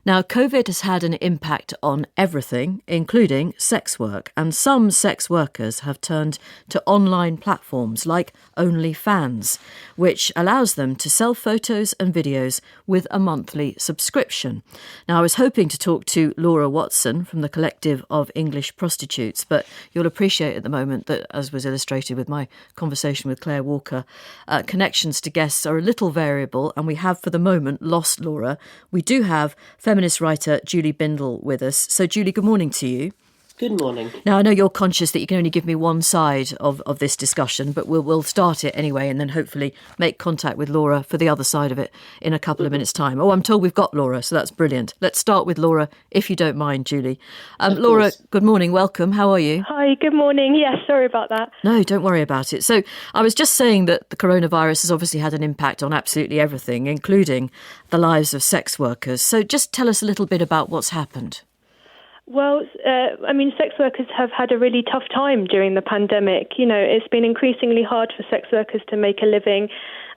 Now, COVID has had an impact on everything, including sex work, and some sex workers have turned to online platforms like OnlyFans, which allows them to sell photos and videos with a monthly subscription. Now, I was hoping to talk to Laura Watson from the Collective of English Prostitutes, but you'll appreciate at the moment that, as was illustrated with my conversation with Claire Walker, connections to guests are a little variable, and we have for the moment lost Laura. We do have feminist writer Julie Bindel with us. So, Julie, good morning to you. Good morning. Now, I know you're conscious that you can only give me one side of this discussion, but we'll start it anyway and then hopefully make contact with Laura for the other side of it in a couple of minutes' time. Oh, I'm told we've got Laura, so that's brilliant. Let's start with Laura, if you don't mind, Julie. Laura, good morning. Welcome. How are you? Hi, good morning. Yes, sorry about that. No, don't worry about it. So I was just saying that the coronavirus has obviously had an impact on absolutely everything, including the lives of sex workers. So just tell us a little bit about what's happened. Well, sex workers have had a really tough time during the pandemic. You know, it's been increasingly hard for sex workers to make a living,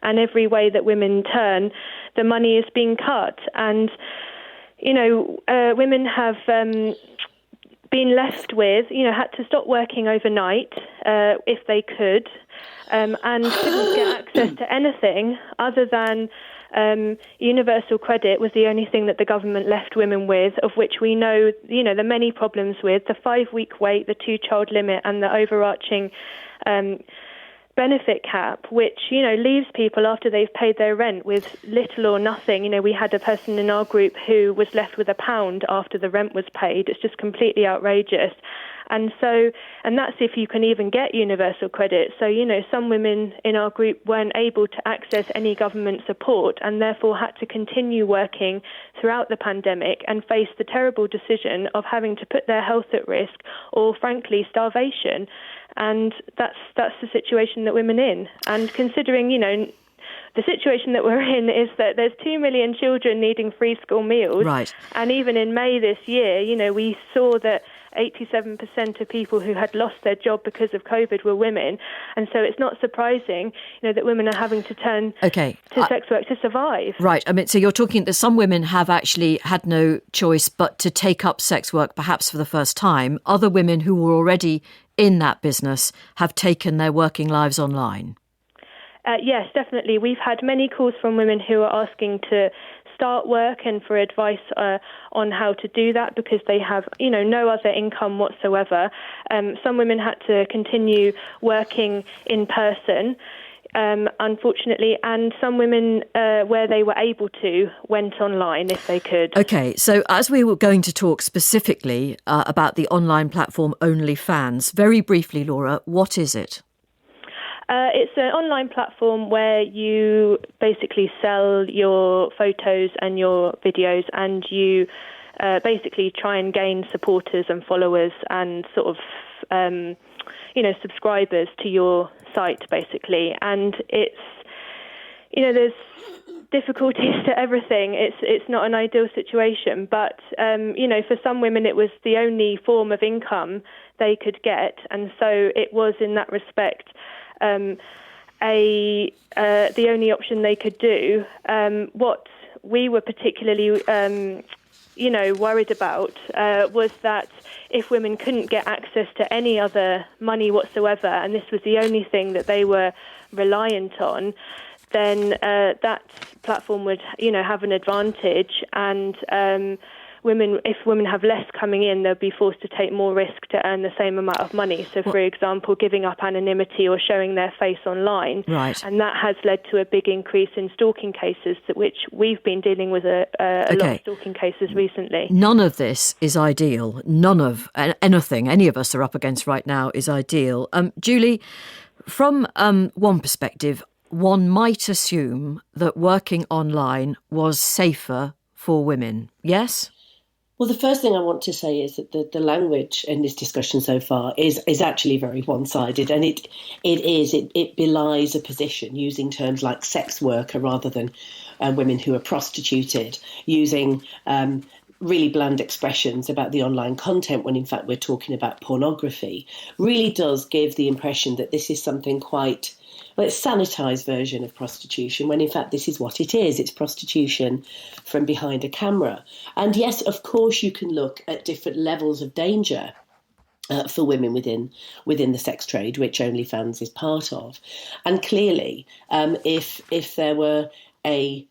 and every way that women turn, the money is being cut. And, you know, women have been left with, had to stop working overnight if they could, and couldn't get access to anything other than universal credit was the only thing that the government left women with, of which we know, the many problems with, the 5-week wait, the 2-child limit, and the overarching benefit cap, which, leaves people after they've paid their rent with little or nothing. We had a person in our group who was left with £1 after the rent was paid. It's just completely outrageous. And that's if you can even get universal credit. So, some women in our group weren't able to access any government support and therefore had to continue working throughout the pandemic and face the terrible decision of having to put their health at risk or, frankly, starvation. And that's the situation that women are in. And considering, the situation that we're in is that there's 2 million children needing free school meals. Right. And even in May this year, we saw that 87% of people who had lost their job because of COVID were women. And so it's not surprising, that women are having to turn to sex work to survive. Right. So you're talking that some women have actually had no choice but to take up sex work, perhaps for the first time. Other women who were already in that business have taken their working lives online. Yes, definitely. We've had many calls from women who are asking to start work and for advice on how to do that because they have, no other income whatsoever. Some women had to continue working in person, unfortunately, and some women, where they were able to, went online if they could. OK, so as we were going to talk specifically about the online platform OnlyFans, very briefly, Laura, what is it? It's an online platform where you basically sell your photos and your videos, and you basically try and gain supporters and followers and sort of, subscribers to your site, basically. And it's, there's difficulties to everything. It's not an ideal situation, but, for some women it was the only form of income they could get. And so it was, in that respect, the only option they could do. What we were particularly, worried about was that if women couldn't get access to any other money whatsoever, and this was the only thing that they were reliant on, then that platform would, have an advantage, and if women have less coming in, they'll be forced to take more risk to earn the same amount of money. So, for example, giving up anonymity or showing their face online. Right. And that has led to a big increase in stalking cases, which we've been dealing with a lot of stalking cases recently. None of this is ideal. None of anything any of us are up against right now is ideal. Julie, from one perspective, one might assume that working online was safer for women. Yes? Well, the first thing I want to say is that the language in this discussion so far is actually very one-sided, and it belies a position using terms like sex worker rather than women who are prostituted, using really bland expressions about the online content when in fact we're talking about pornography, really does give the impression that this is something quite sanitised version of prostitution, when in fact this is what it is. It's prostitution from behind a camera. And yes, of course, you can look at different levels of danger for women within the sex trade, which OnlyFans is part of. And clearly, if there were a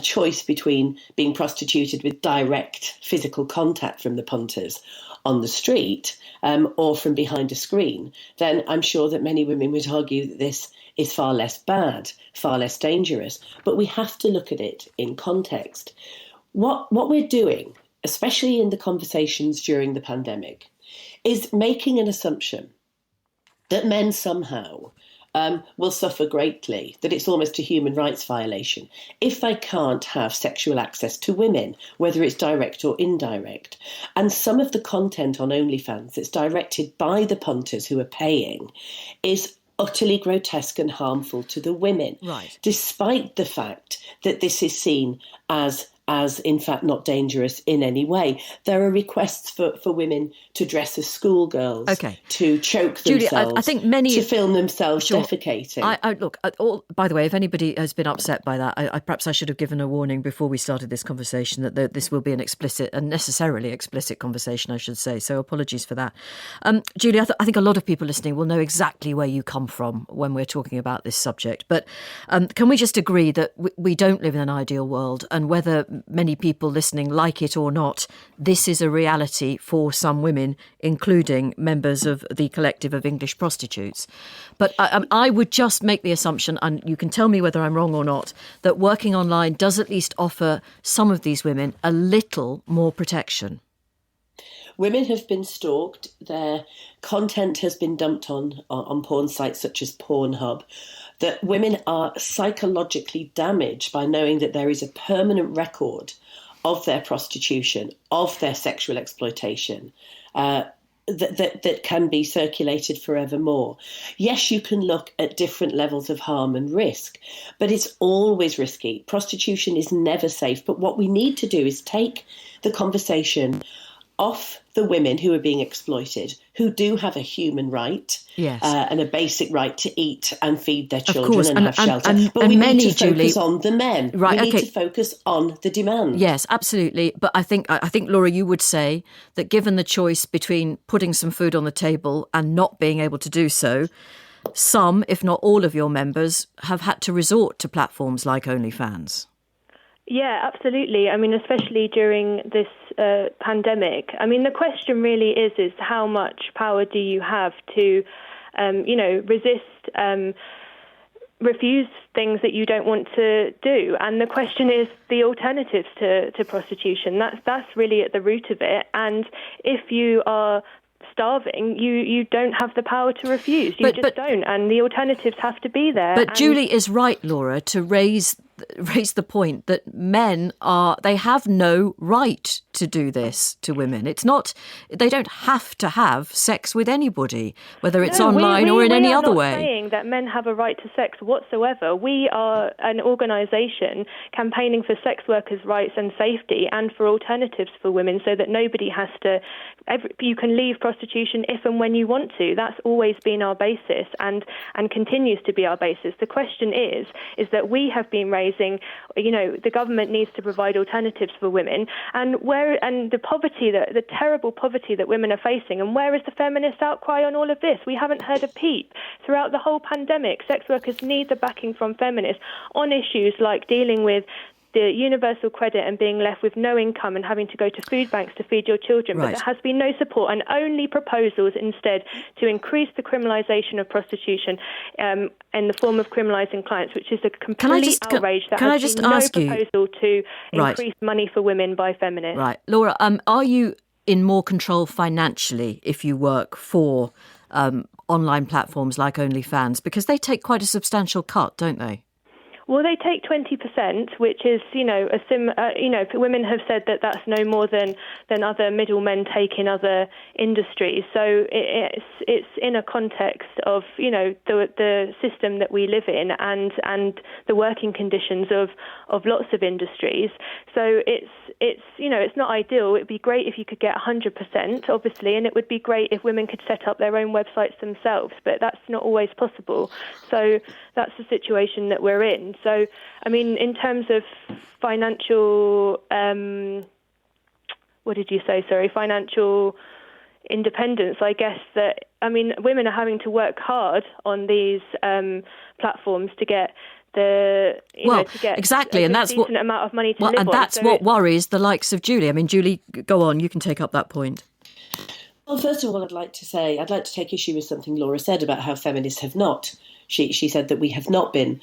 choice between being prostituted with direct physical contact from the punters on the street or from behind a screen, then I'm sure that many women would argue that this is far less bad, far less dangerous. But we have to look at it in context. What we're doing, especially in the conversations during the pandemic, is making an assumption that men somehow will suffer greatly, that it's almost a human rights violation if they can't have sexual access to women, whether it's direct or indirect. And some of the content on OnlyFans that's directed by the punters who are paying is utterly grotesque and harmful to the women, right, despite the fact that this is seen as in fact not dangerous in any way. There are requests for women to dress as schoolgirls, to choke themselves, Julie, I think many to film themselves defecating. Look, by the way, if anybody has been upset by that, perhaps I should have given a warning before we started this conversation that this will be an explicit and necessarily explicit conversation, I should say. So apologies for that. Julie, I think a lot of people listening will know exactly where you come from when we're talking about this subject. But can we just agree that we don't live in an ideal world, and whether many people listening like it or not, this is a reality for some women, including members of the collective of English prostitutes. But I would just make the assumption, and you can tell me whether I'm wrong or not, that working online does at least offer some of these women a little more protection. Women have been stalked. Their content has been dumped on porn sites such as Pornhub. That women are psychologically damaged by knowing that there is a permanent record of their prostitution, of their sexual exploitation, that can be circulated forevermore. Yes, you can look at different levels of harm and risk, but it's always risky. Prostitution is never safe. But what we need to do is take the conversation off the women who are being exploited, who do have a human right, and a basic right to eat and feed their children and have shelter. But we need to focus on the men. Right, we need to focus on the demand. Yes, absolutely. But I think, Laura, you would say that given the choice between putting some food on the table and not being able to do so, some, if not all of your members, have had to resort to platforms like OnlyFans. Yeah, absolutely. I mean, especially during this pandemic. I mean, the question really is how much power do you have to, resist, refuse things that you don't want to do? And the question is the alternatives to prostitution. That's really at the root of it. And if you are starving, you don't have the power to refuse. You just don't. And the alternatives have to be there. But Julie is right, Laura, to raise the point that men they have no right to do this to women. It's not, they don't have to have sex with anybody, whether it's online or in any other way. We are not saying that men have a right to sex whatsoever. We are an organisation campaigning for sex workers' rights and safety and for alternatives for women, so that nobody has to, you can leave prostitution if and when you want to. That's always been our basis and continues to be our basis. The question is that we have been raising, the government needs to provide alternatives for women, and the terrible poverty that women are facing, and where is the feminist outcry on all of this? We haven't heard a peep throughout the whole pandemic. Sex workers need the backing from feminists on issues like dealing with the universal credit and being left with no income and having to go to food banks to feed your children. Right. But there has been no support, and only proposals instead to increase the criminalisation of prostitution in the form of criminalising clients, which is a complete outrage. There has been no proposal to increase money for women by feminists. Right. Laura, are you in more control financially if you work for online platforms like OnlyFans? Because they take quite a substantial cut, don't they? Well, they take 20%, which is, women have said that that's no more than other middlemen take in other industries. So it's in a context of, the system that we live in and the working conditions of lots of industries. So it's not ideal. It'd be great if you could get 100%, obviously, and it would be great if women could set up their own websites themselves, but that's not always possible. So that's the situation that we're in. So, I mean, in terms of financial, financial independence, I guess that, women are having to work hard on these platforms to get exactly, and that's decent amount of money to live on. And that's what worries the likes of Julie. I mean, Julie, go on, you can take up that point. Well, first of all, I'd like to take issue with something Laura said about how feminists have not. She said that we have not been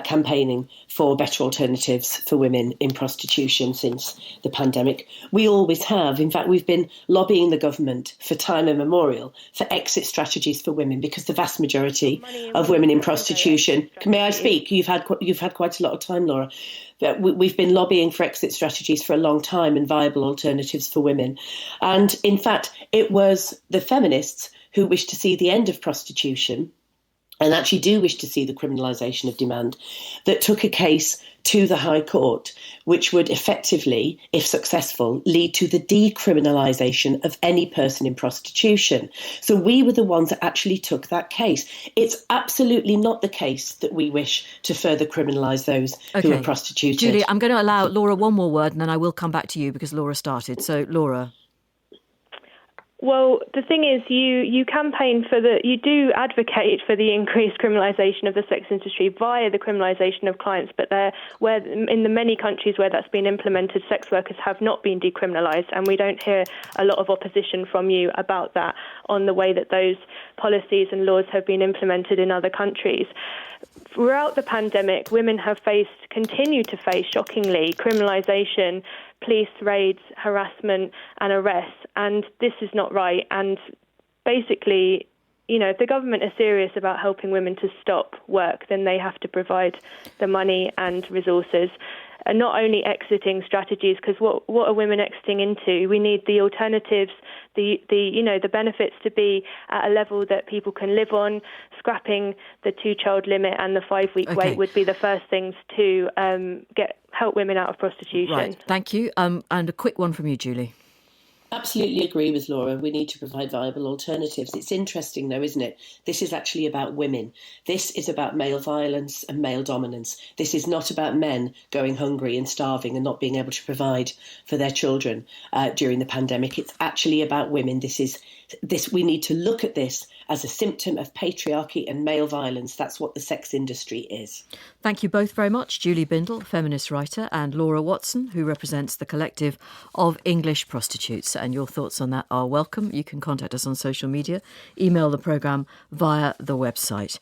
campaigning for better alternatives for women in prostitution since the pandemic. We always have. In fact, we've been lobbying the government for time immemorial for exit strategies for women, because the vast majority of women in prostitution. May I speak? You've had quite a lot of time, Laura. We've been lobbying for exit strategies for a long time and viable alternatives for women. And in fact, it was the feminists who wished to see the end of prostitution, and actually do wish to see the criminalisation of demand, that took a case to the High Court, which would effectively, if successful, lead to the decriminalisation of any person in prostitution. So we were the ones that actually took that case. It's absolutely not the case that we wish to further criminalise those who are prostituted. Julie, I'm going to allow Laura one more word, and then I will come back to you because Laura started. So, Laura. Well, the thing is, you campaign you do advocate for the increased criminalisation of the sex industry via the criminalisation of clients, but where in the many countries where that's been implemented, sex workers have not been decriminalised, and we don't hear a lot of opposition from you about that on the way that those policies and laws have been implemented in other countries. Throughout the pandemic, women have continued to face, shockingly, criminalisation, police raids, harassment and arrests, and this is not right. And basically, if the government is serious about helping women to stop work, then they have to provide the money and resources. And not only exiting strategies, because what are women exiting into? We need the alternatives, the benefits to be at a level that people can live on. Scrapping the 2-child limit and the 5-week wait would be the first things to help women out of prostitution. Right, thank you. And a quick one from you, Julie. Absolutely agree with Laura. We need to provide viable alternatives. It's interesting, though, isn't it? This is actually about women. This is about male violence and male dominance. This is not about men going hungry and starving and not being able to provide for their children during the pandemic. It's actually about women. We need to look at this as a symptom of patriarchy and male violence. That's what the sex industry is. Thank you both very much. Julie Bindel, feminist writer, and Laura Watson, who represents the collective of English prostitutes. And your thoughts on that are welcome. You can contact us on social media, email the programme via the website.